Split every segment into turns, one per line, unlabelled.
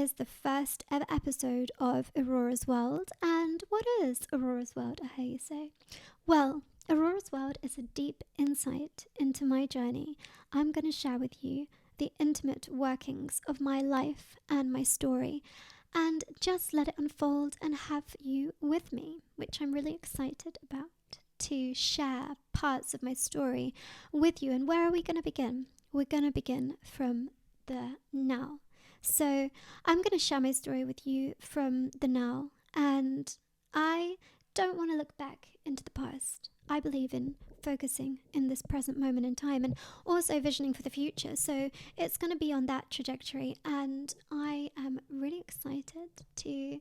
Is the first ever episode of Aurora's World. And what is Aurora's World, I hear you say? Well, Aurora's World is a deep insight into my journey. I'm going to share with you the intimate workings of my life and my story, and just let it unfold and have you with me, which I'm really excited about, to share parts of my story with you. And where are we going to begin? We're going to begin from the now. So I'm going to share my story with you from the now, and I don't want to look back into the past. I believe in focusing in this present moment in time and also visioning for the future. So it's going to be on that trajectory, and I am really excited to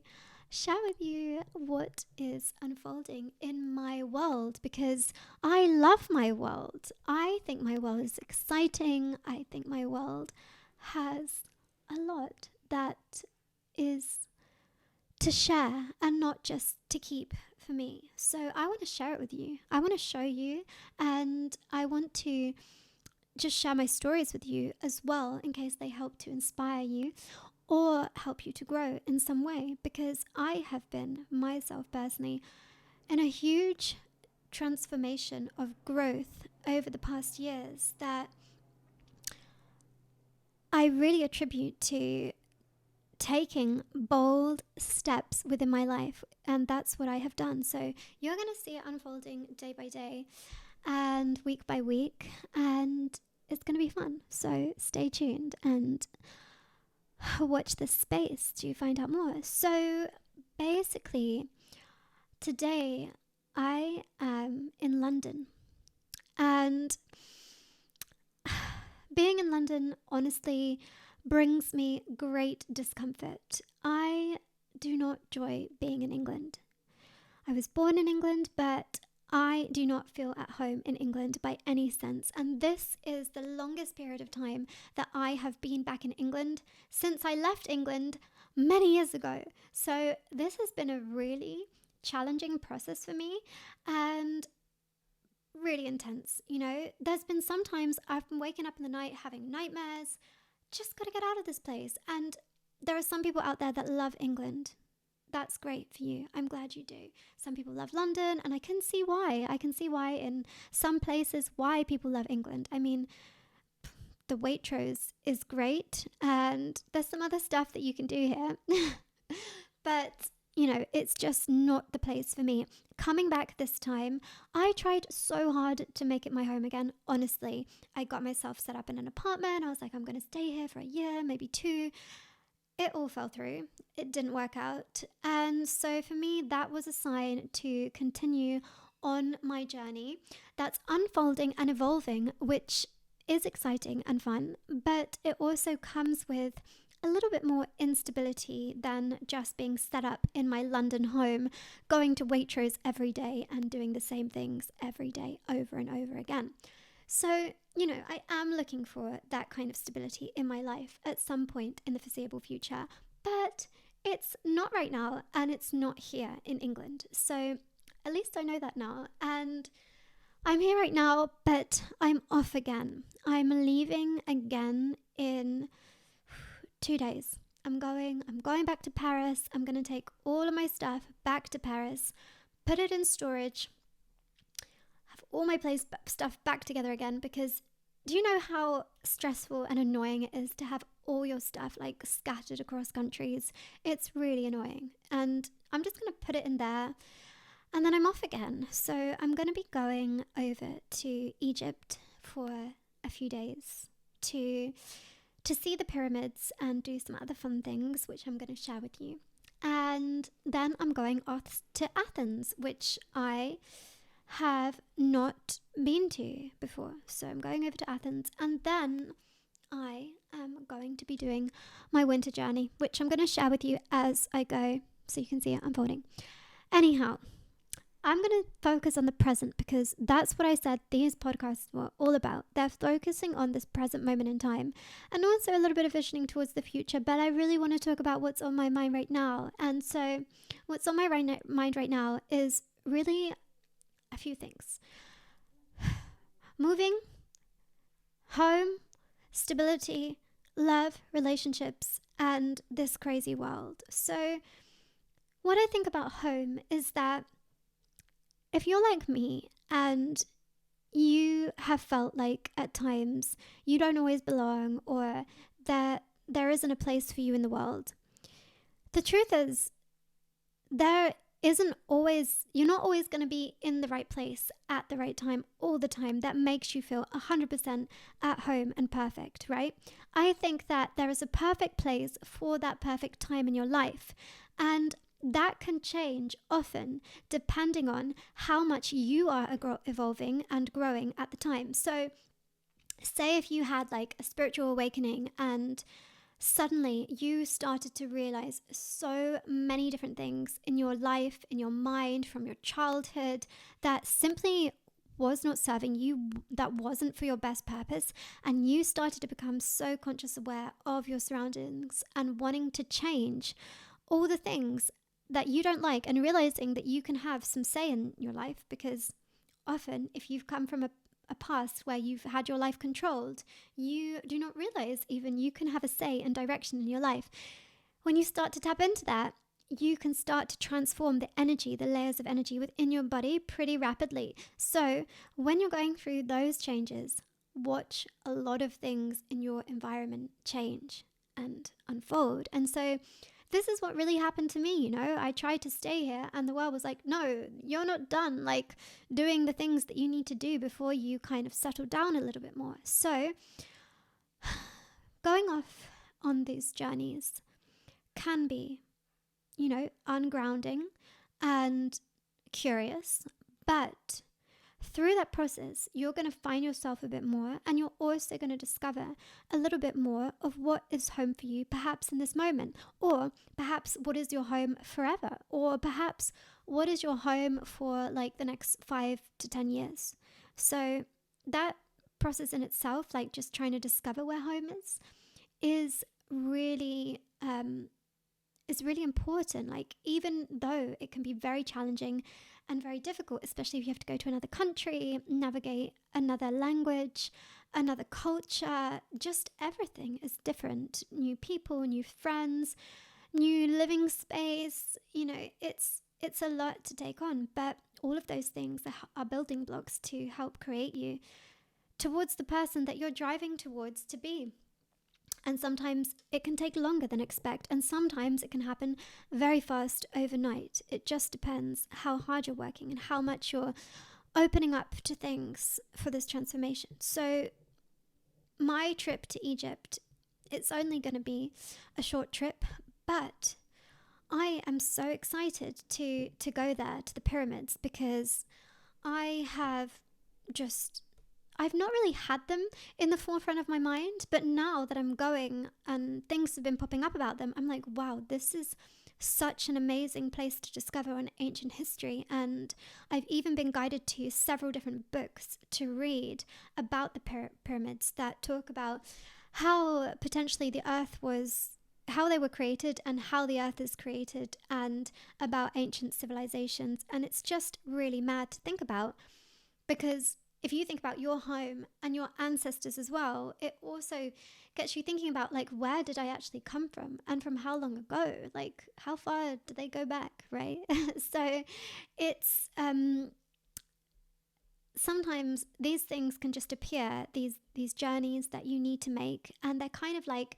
share with you what is unfolding in my world, because I love my world. I think my world is exciting. I think my world has a lot that is to share and not just to keep for me. So I want to share it with you. I want to show you, and I want to just share my stories with you as well, in case they help to inspire you or help you to grow in some way, because I have been myself personally in a huge transformation of growth over the past years that I really attribute to taking bold steps within my life, and that's what I have done. So you're going to see it unfolding day by day and week by week, and it's going to be fun. So stay tuned and watch this space to find out more. So basically, today I am in London, and being in London honestly brings me great discomfort. I do not enjoy being in England. I was born in England, but I do not feel at home in England by any sense. And this is the longest period of time that I have been back in England since I left England many years ago. So this has been a really challenging process for me, and really intense. There's been some times I've been waking up in the night having nightmares. Just gotta get out of this place. And there are some people out there that love England. That's great for you. I'm glad you do. Some people love London, and I can see why. I can see why in some places why people love England. I mean, the Waitrose is great, and there's some other stuff that you can do here. But it's just not the place for me. Coming back this time, I tried so hard to make it my home again. Honestly, I got myself set up in an apartment. I was like, I'm going to stay here for a year, maybe 2. It all fell through. It didn't work out. And so for me, that was a sign to continue on my journey that's unfolding and evolving, which is exciting and fun, but it also comes with a little bit more instability than just being set up in my London home, going to Waitrose every day and doing the same things every day over and over again. So, I am looking for that kind of stability in my life at some point in the foreseeable future, but it's not right now, and it's not here in England. So at least I know that now, and I'm here right now, but I'm off again. I'm leaving again in 2 days. I'm going back to Paris. I'm going to take all of my stuff back to Paris, put it in storage, have all my stuff back together again, because do you know how stressful and annoying it is to have all your stuff like scattered across countries? It's really annoying. And I'm just going to put it in there, and then I'm off again. So I'm going to be going over to Egypt for a few days to see the pyramids and do some other fun things, which I'm going to share with you. And then I'm going off to Athens, which I have not been to before. So I'm going over to Athens, and then I am going to be doing my winter journey, which I'm going to share with you as I go, so you can see it unfolding. Anyhow, I'm going to focus on the present, because that's what I said these podcasts were all about. They're focusing on this present moment in time, and also a little bit of visioning towards the future, but I really want to talk about what's on my mind right now. And so what's on my mind right now is really a few things. Moving, home, stability, love, relationships, and this crazy world. So what I think about home is that if you're like me and you have felt like at times you don't always belong, or that there isn't a place for you in the world, the truth is there isn't always, you're not always going to be in the right place at the right time all the time that makes you feel 100% at home and perfect, right? I think that there is a perfect place for that perfect time in your life, and that can change often depending on how much you are evolving and growing at the time. So say if you had like a spiritual awakening and suddenly you started to realize so many different things in your life, in your mind, from your childhood, that simply was not serving you, that wasn't for your best purpose, and you started to become so conscious aware of your surroundings and wanting to change all the things that you don't like, and realizing that you can have some say in your life, because often if you've come from a past where you've had your life controlled, you do not realize even you can have a say and direction in your life. When you start to tap into that, you can start to transform the energy, the layers of energy within your body pretty rapidly. So when you're going through those changes, watch a lot of things in your environment change and unfold. And so this is what really happened to me. I tried to stay here and the world was like, no, you're not done like doing the things that you need to do before you kind of settle down a little bit more. So going off on these journeys can be, ungrounding and curious, but through that process, you're going to find yourself a bit more, and you're also going to discover a little bit more of what is home for you, perhaps in this moment, or perhaps what is your home forever, or perhaps what is your home for like the next 5 to 10 years. So that process in itself, like just trying to discover where home is really important. Like, even though it can be very challenging and very difficult, especially if you have to go to another country, navigate another language, another culture, just everything is different. New people, new friends, new living space, it's a lot to take on, but all of those things are building blocks to help create you towards the person that you're driving towards to be. And sometimes it can take longer than expect, and sometimes it can happen very fast overnight. It just depends how hard you're working and how much you're opening up to things for this transformation. So my trip to Egypt, it's only going to be a short trip, but I am so excited to go there, to the pyramids, because I've not really had them in the forefront of my mind, but now that I'm going and things have been popping up about them, I'm like, wow, this is such an amazing place to discover on ancient history. And I've even been guided to several different books to read about the pyramids that talk about how potentially the earth was, how they were created and how the earth is created, and about ancient civilizations. And it's just really mad to think about, because if you think about your home and your ancestors as well, it also gets you thinking about, like, where did I actually come from, and from how long ago? Like, how far did they go back, right? So it's sometimes these things can just appear, these journeys that you need to make, and they're kind of like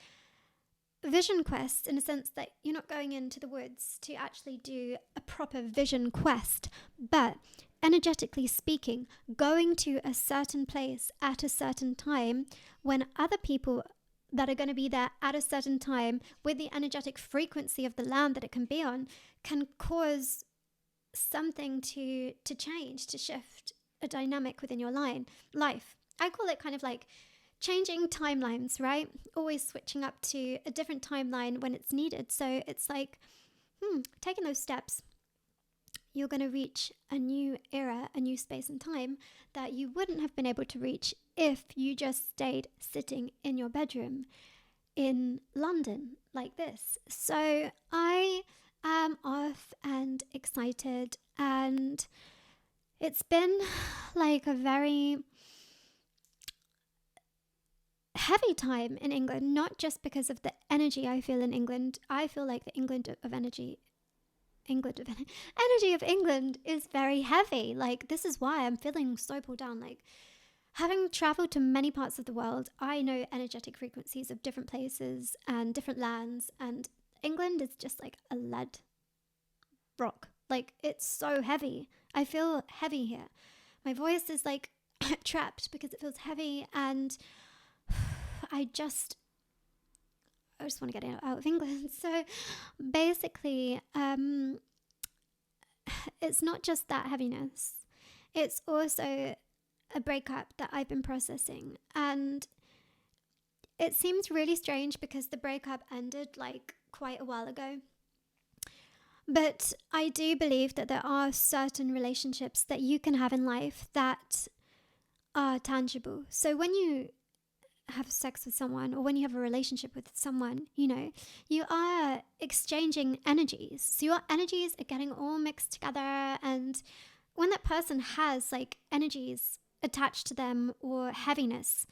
vision quests, in a sense that you're not going into the woods to actually do a proper vision quest, but energetically speaking, going to a certain place at a certain time when other people that are going to be there at a certain time with the energetic frequency of the land that it can be on can cause something to change, to shift a dynamic within your life. I call it kind of like changing timelines, right? Always switching up to a different timeline when it's needed. So it's like, taking those steps, you're going to reach a new era, a new space and time that you wouldn't have been able to reach if you just stayed sitting in your bedroom in London like this. So I am off and excited, and it's been like a very heavy time in England, not just because of the energy I feel in England. I feel like the energy of England is very heavy. Like, this is why I'm feeling so pulled down. Like, having traveled to many parts of the world, I know energetic frequencies of different places and different lands, and England is just like a lead rock. Like, it's so heavy. I feel heavy here. My voice is like trapped because it feels heavy, and I just want to get out of England. So basically, it's not just that heaviness. It's also a breakup that I've been processing. And it seems really strange because the breakup ended like quite a while ago. But I do believe that there are certain relationships that you can have in life that are tangible. So when you have sex with someone, or when you have a relationship with someone, you are exchanging energies. So your energies are getting all mixed together. And when that person has like energies attached to them or heaviness,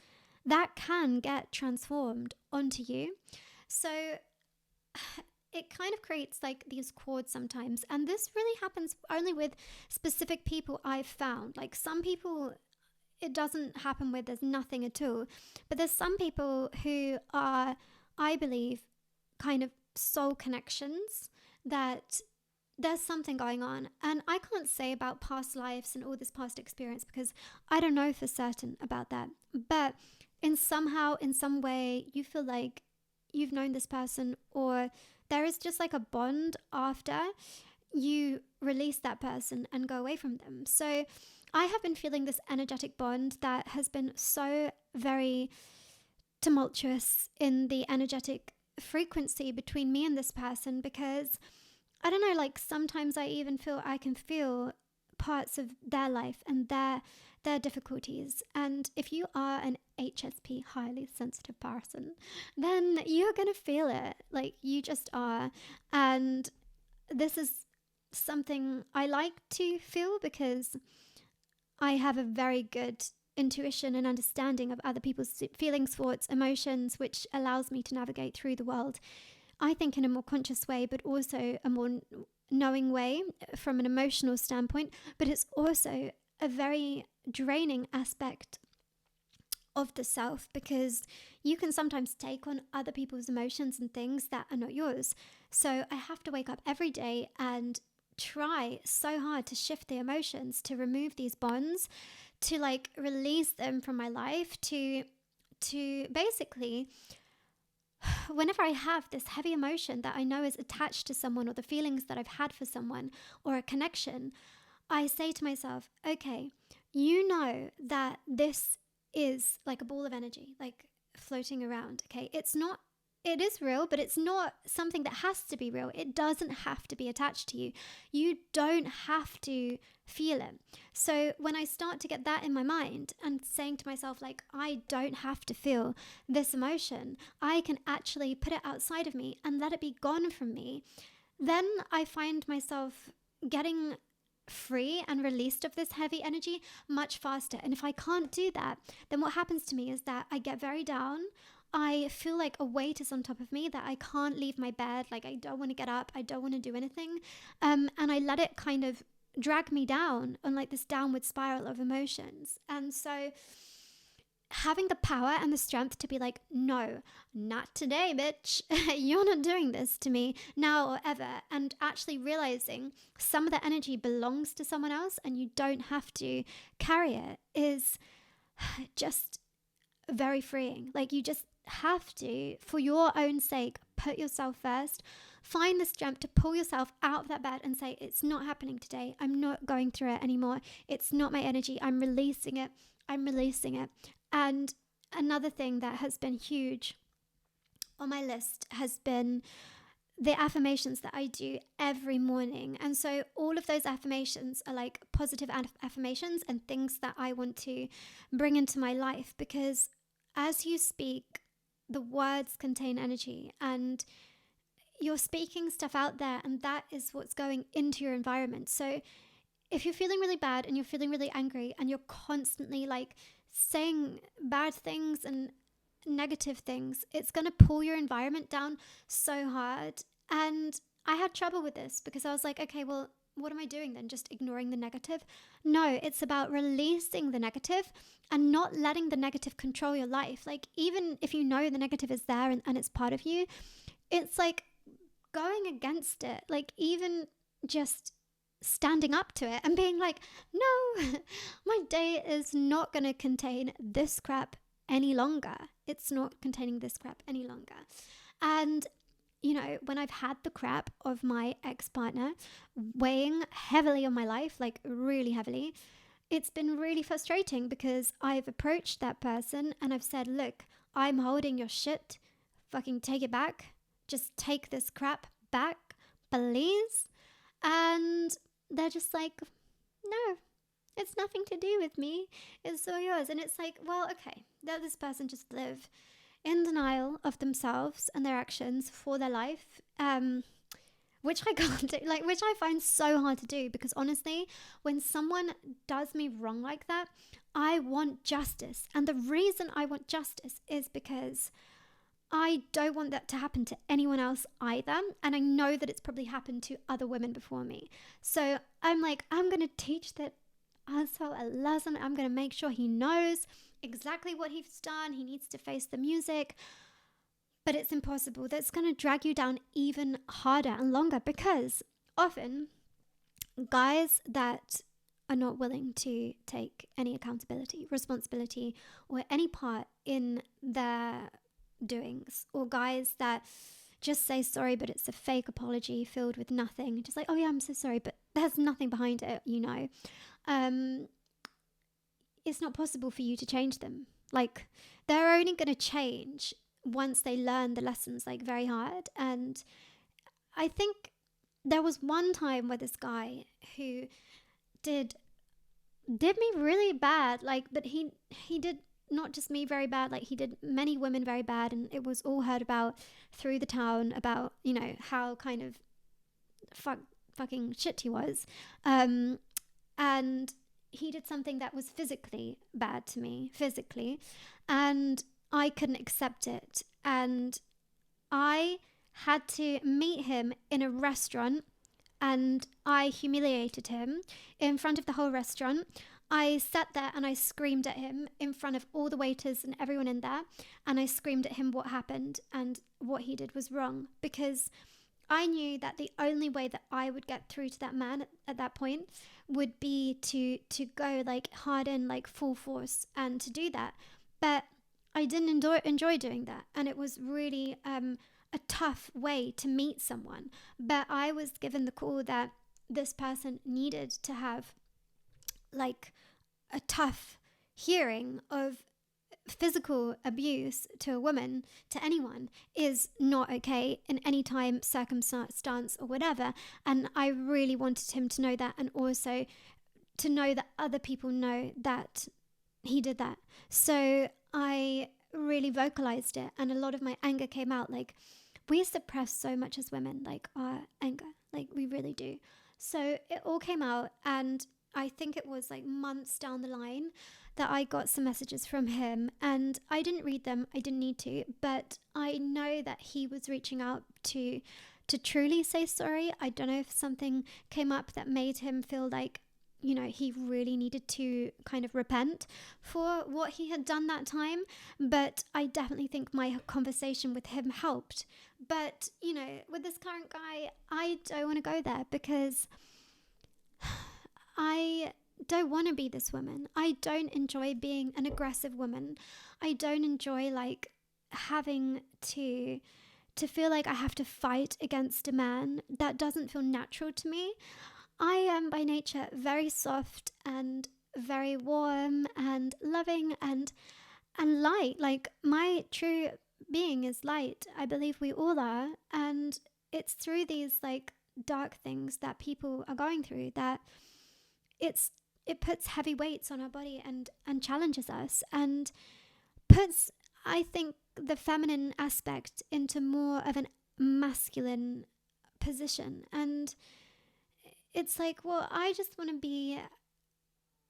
that can get transformed onto you. So it kind of creates like these cords sometimes. And this really happens only with specific people I've found. Like, some people it doesn't happen with, there's nothing at all. But there's some people who are, I believe, kind of soul connections, that there's something going on. And I can't say about past lives and all this past experience because I don't know for certain about that. But in some way, you feel like you've known this person, or there is just like a bond after you release that person and go away from them. So I have been feeling this energetic bond that has been so very tumultuous in the energetic frequency between me and this person, because I don't know, like sometimes I even feel I can feel parts of their life and their difficulties. And if you are an HSP, highly sensitive person, then you're going to feel it. Like, you just are. And this is something I like to feel because I have a very good intuition and understanding of other people's feelings, thoughts, emotions, which allows me to navigate through the world, I think, in a more conscious way, but also a more knowing way from an emotional standpoint. But it's also a very draining aspect of the self, because you can sometimes take on other people's emotions and things that are not yours. So I have to wake up every day and try so hard to shift the emotions, to remove these bonds, to like release them from my life, to basically, whenever I have this heavy emotion that I know is attached to someone, or the feelings that I've had for someone, or a connection, I say to myself, okay, you know that this is like a ball of energy, like floating around. Okay, it is real, but it's not something that has to be real. It doesn't have to be attached to you. You don't have to feel it. So when I start to get that in my mind and saying to myself, like, I don't have to feel this emotion, I can actually put it outside of me and let it be gone from me, then I find myself getting free and released of this heavy energy much faster. And if I can't do that, then what happens to me is that I get very down. I feel like a weight is on top of me, that I can't leave my bed. Like, I don't want to get up. I don't want to do anything. And I let it kind of drag me down on like this downward spiral of emotions. And so having the power and the strength to be like, no, not today, bitch. You're not doing this to me now or ever. And actually realizing some of the energy belongs to someone else and you don't have to carry it is just very freeing. Like, you just have to, for your own sake, put yourself first. Find the strength to pull yourself out of that bed and say, it's not happening today. I'm not going through it anymore. It's not my energy. I'm releasing it. I'm releasing it. And another thing that has been huge on my list has been the affirmations that I do every morning. And so all of those affirmations are like positive affirmations and things that I want to bring into my life, because as you speak, the words contain energy and you're speaking stuff out there, and that is what's going into your environment. So if you're feeling really bad and you're feeling really angry and you're constantly like saying bad things and negative things, it's going to pull your environment down so hard. And I had trouble with this because I was like, okay, well, what am I doing then? Just ignoring the negative? No, it's about releasing the negative and not letting the negative control your life. Like, even if you know the negative is there and it's part of you, it's like going against it. Like, even just standing up to it and being like, no, my day is not going to contain this crap any longer. It's not containing this crap any longer. And you know, when I've had the crap of my ex-partner weighing heavily on my life, like really heavily, it's been really frustrating because I've approached that person and I've said, look, I'm holding your shit. Fucking take it back. Just take this crap back, please. And they're just like, no, it's nothing to do with me. It's all yours. And it's like, well, okay, let this person just live in denial of themselves and their actions for their life, which I can't do, like, which I find so hard to do, because honestly, when someone does me wrong like that, I want justice. And the reason I want justice is because I don't want that to happen to anyone else either. And I know that it's probably happened to other women before me. So I'm like, I'm going to teach that asshole a lesson. I'm going to make sure he knows exactly what he's done. He needs to face the music. But it's impossible. That's going to drag you down even harder and longer, because often guys that are not willing to take any accountability, responsibility, or any part in their doings, or guys that just say sorry but it's a fake apology filled with nothing, just like, oh yeah, I'm so sorry, but there's nothing behind it, you know. It's not possible for you to change them. Like, they're only going to change once they learn the lessons, like, very hard. And I think there was one time where this guy who did me really bad, like, but he did not just me very bad, like, he did many women very bad, and it was all heard about through the town about, you know, how kind of fucking shit he was. And he did something that was physically bad to me, and I couldn't accept it. And I had to meet him in a restaurant, and I humiliated him in front of the whole restaurant. I sat there and I screamed at him in front of all the waiters and everyone in there, and I screamed at him what happened and what he did was wrong, because I knew that the only way that I would get through to that man at that point would be to go like hard in, like full force, and to do that. But I didn't enjoy doing that, and it was really a tough way to meet someone. But I was given the call that this person needed to have like a tough hearing of physical abuse to a woman, to anyone, is not okay in any time, circumstance, or whatever. And I really wanted him to know that, and also to know that other people know that he did that. So I really vocalized it, and a lot of my anger came out. Like, we suppress so much as women, like our anger, like we really do. So it all came out, and I think it was like months down the line that I got some messages from him, and I didn't read them. I didn't need to, but I know that he was reaching out to truly say sorry. I don't know if something came up that made him feel like, you know, he really needed to kind of repent for what he had done that time. But I definitely think my conversation with him helped. But, you know, with this current guy, I don't want to go there, because I don't want to be this woman. I don't enjoy being an aggressive woman. I don't enjoy like having to feel like I have to fight against a man. That doesn't feel natural to me. I am by nature very soft and very warm and loving and light. Like, my true being is light. I believe we all are. And it's through these like dark things that people are going through that it puts heavy weights on our body and challenges us, and puts, I think, the feminine aspect into more of a masculine position. And it's like, well, I just want to be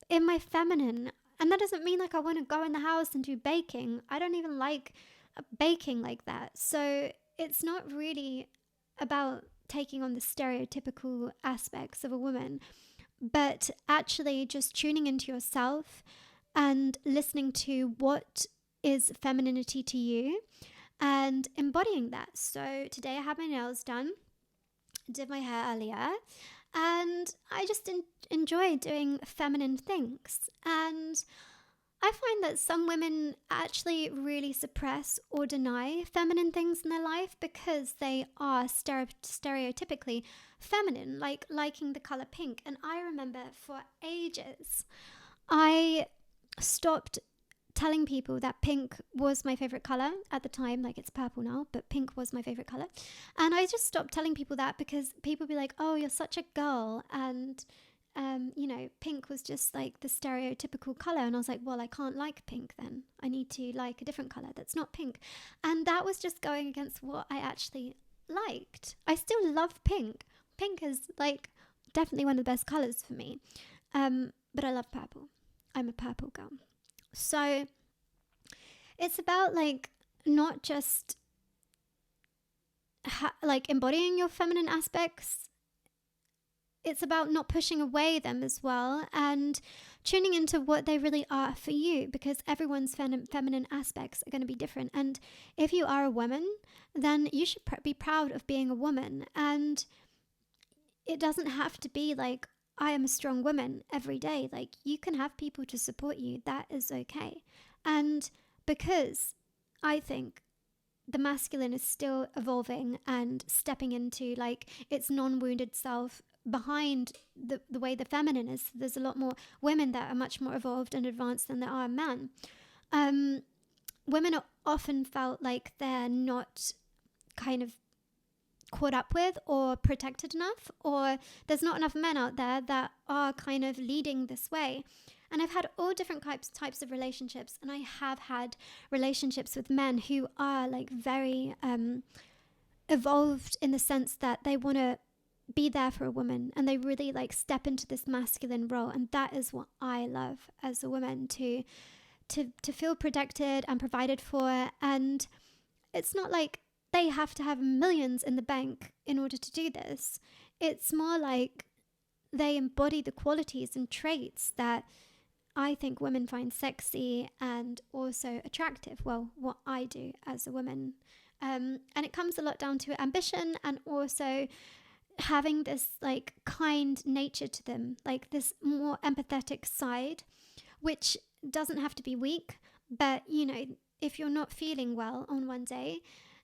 in my feminine. And that doesn't mean like I want to go in the house and do baking. I don't even like baking like that. So it's not really about taking on the stereotypical aspects of a woman, but actually just tuning into yourself and listening to what is femininity to you and embodying that. So today I had my nails done, did my hair earlier, and I just enjoy doing feminine things. And I find that some women actually really suppress or deny feminine things in their life because they are stereotypically feminine, like liking the color pink. And I remember for ages, I stopped telling people that pink was my favorite color at the time. Like, it's purple now, but pink was my favorite color. And I just stopped telling people that because people be like, oh, you're such a girl. And pink was just like the stereotypical color. And I was like, well, I can't like pink then. I need to like a different color that's not pink. And that was just going against what I actually liked. I still love pink. Pink is like definitely one of the best colors for me. But I love purple. I'm a purple girl. So it's about like not just like embodying your feminine aspects. It's about not pushing away them as well and tuning into what they really are for you, because everyone's feminine aspects are going to be different. And if you are a woman, then you should be proud of being a woman. And it doesn't have to be like, I am a strong woman every day. Like, you can have people to support you. That is okay. And because I think the masculine is still evolving and stepping into like its non-wounded self behind the way the feminine is. There's a lot more women that are much more evolved and advanced than there are men. Women are often felt like they're not kind of caught up with or protected enough, or there's not enough men out there that are kind of leading this way. And I've had all different types of relationships, and I have had relationships with men who are like very evolved in the sense that they want to be there for a woman and they really like step into this masculine role. And that is what I love as a woman, to feel protected and provided for. And it's not like they have to have millions in the bank in order to do this. It's more like they embody the qualities and traits that I think women find sexy and also attractive. Well, what I do as a woman. And it comes a lot down to ambition and also having this like kind nature to them, like this more empathetic side, which doesn't have to be weak. But, if you're not feeling well on one day,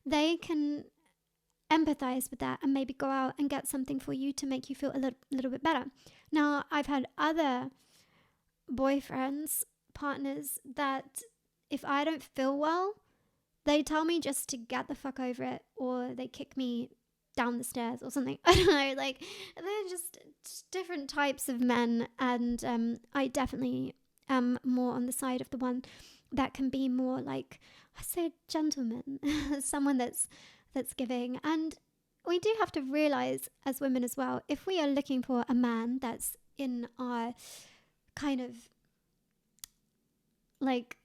they can empathize with that and maybe go out and get something for you to make you feel a little bit better. Now, I've had other boyfriends, partners, that if I don't feel well, they tell me just to get the fuck over it, or they kick me down the stairs or something. I don't know, like, they're just different types of men. And I definitely am more on the side of the one that can be more like, I say, gentleman, someone that's giving. And we do have to realize as women as well, if we are looking for a man that's in our kind of like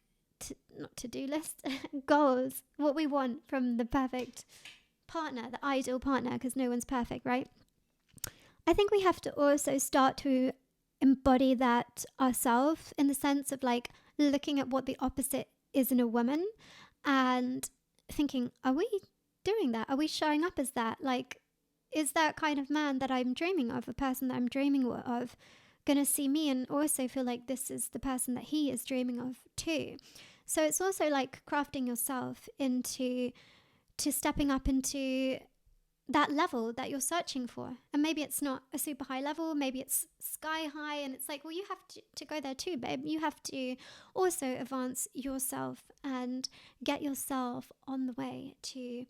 not to-do list goals, what we want from the perfect partner, the ideal partner, because no one's perfect, right? I think we have to also start to embody that ourselves, in the sense of like looking at what the opposite is in a woman and thinking, are we doing that? Are we showing up as that? Like, is that kind of man that I'm dreaming of, a person that I'm dreaming of, gonna see me and also feel like this is the person that he is dreaming of too? So it's also like crafting yourself into stepping up into that level that you're searching for. And maybe it's not a super high level, maybe it's sky high, and it's like, well, you have to go there too, babe. You have to also advance yourself and get yourself on the way to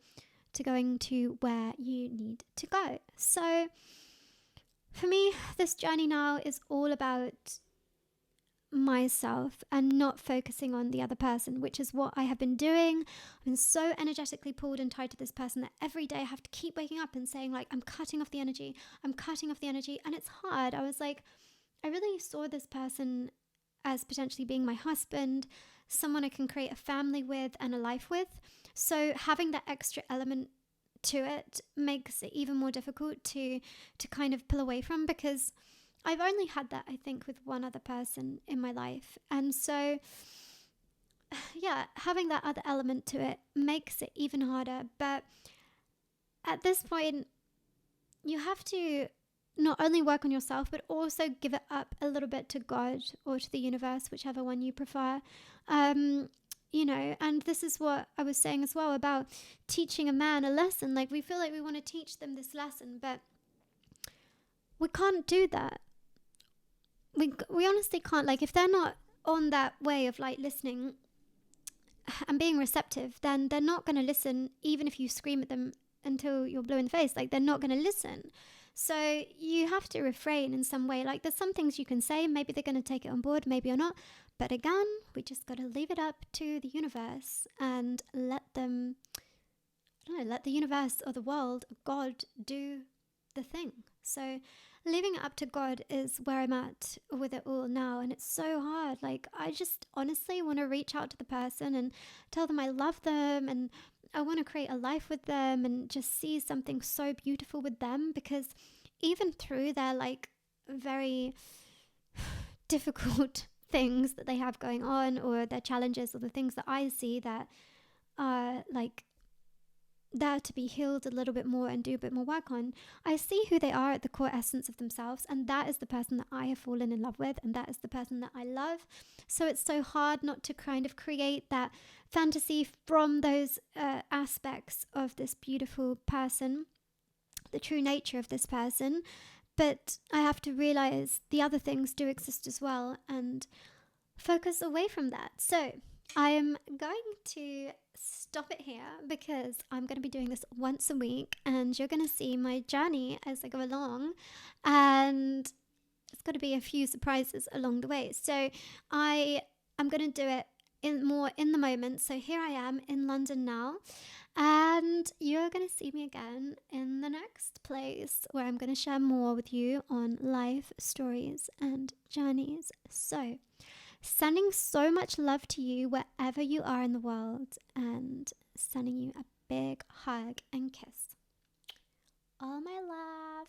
going to where you need to go. So for me, this journey now is all about myself and not focusing on the other person, which is what I have been doing. I've been so energetically pulled and tied to this person that every day I have to keep waking up and saying like, I'm cutting off the energy. And it's hard. I was like, I really saw this person as potentially being my husband, someone I can create a family with and a life with. So having that extra element to it makes it even more difficult to kind of pull away from, because I've only had that, I think, with one other person in my life. And so, yeah, having that other element to it makes it even harder. But at this point, you have to not only work on yourself, but also give it up a little bit to God or to the universe, whichever one you prefer. And this is what I was saying as well about teaching a man a lesson. Like, we feel like we want to teach them this lesson, but we can't do that. We honestly can't. Like, if they're not on that way of like listening and being receptive, then they're not going to listen, even if you scream at them until you're blue in the face. Like, they're not going to listen. So you have to refrain in some way. Like, there's some things you can say, maybe they're going to take it on board, maybe or not. But again, we just got to leave it up to the universe and let them, let the universe or the world, God, do the thing. So leaving it up to God is where I'm at with it all now. And it's so hard. Like, I just honestly want to reach out to the person and tell them I love them, and I want to create a life with them and just see something so beautiful with them, because even through their like very difficult things that they have going on, or their challenges, or the things that I see that are like there to be healed a little bit more and do a bit more work on, I see who they are at the core essence of themselves, and that is the person that I have fallen in love with, and that is the person that I love. So it's so hard not to kind of create that fantasy from those aspects of this beautiful person, the true nature of this person. But I have to realize the other things do exist as well, and focus away from that. So I am going to stop it here, because I'm going to be doing this once a week, and you're going to see my journey as I go along, and it's got to be a few surprises along the way. So I'm going to do it in the moment. So here I am in London now, and you're going to see me again in the next place, where I'm going to share more with you on life stories and journeys. So sending so much love to you wherever you are in the world, and sending you a big hug and kiss. All my love.